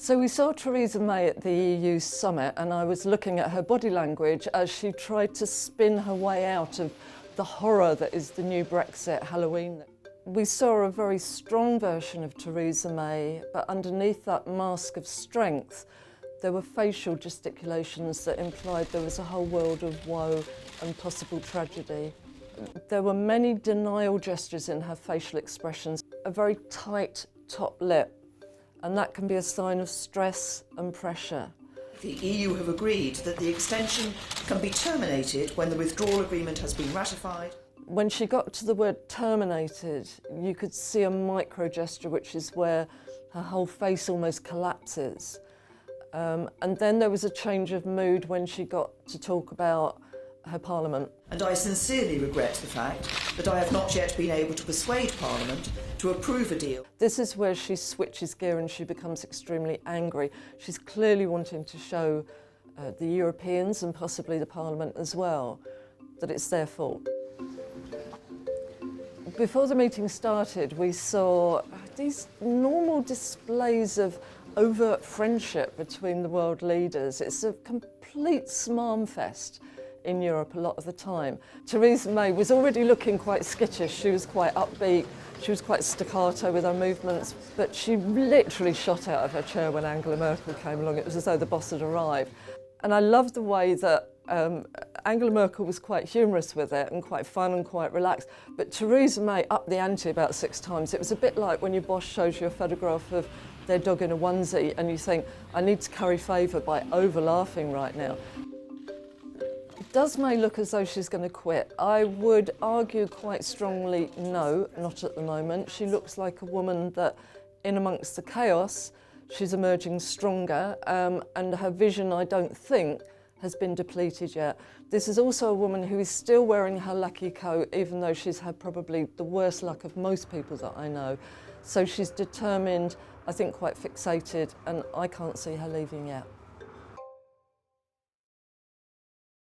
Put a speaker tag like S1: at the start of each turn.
S1: So we saw Theresa May at the EU summit, and I was looking at her body language as she tried to spin her way out of the horror that is the new Brexit Halloween. We saw a very strong version of Theresa May, but underneath that mask of strength, there were facial gesticulations that implied there was a whole world of woe and possible tragedy. There were many denial gestures in her facial expressions, a very tight top lip, and that can be a sign of stress and pressure.
S2: The EU have agreed that the extension can be terminated when the withdrawal agreement has been ratified.
S1: When she got to the word terminated, you could see a micro gesture, which is where her whole face almost collapses. And then there was a change of mood when she got to talk about her Parliament.
S2: And I sincerely regret the fact that I have not yet been able to persuade Parliament to approve a deal.
S1: This is where she switches gear and she becomes extremely angry. She's clearly wanting to show the Europeans and possibly the Parliament as well that it's their fault. Before the meeting started, we saw these normal displays of overt friendship between the world leaders. It's a complete smarm fest in Europe a lot of the time. Theresa May was already looking quite skittish. She was quite upbeat, she was quite staccato with her movements, but she literally shot out of her chair when Angela Merkel came along. It was as though the boss had arrived. And I loved the way that Angela Merkel was quite humorous with it and quite fun and quite relaxed, but Theresa May upped the ante about 6 times. It was a bit like when your boss shows you a photograph of their dog in a onesie and you think, I need to curry favour by over-laughing right now. Does May look as though she's going to quit? I would argue quite strongly no, not at the moment. She looks like a woman that, in amongst the chaos, she's emerging stronger, and her vision, I don't think, has been depleted yet. This is also a woman who is still wearing her lucky coat, even though she's had probably the worst luck of most people that I know. So she's determined, I think quite fixated, and I can't see her leaving yet.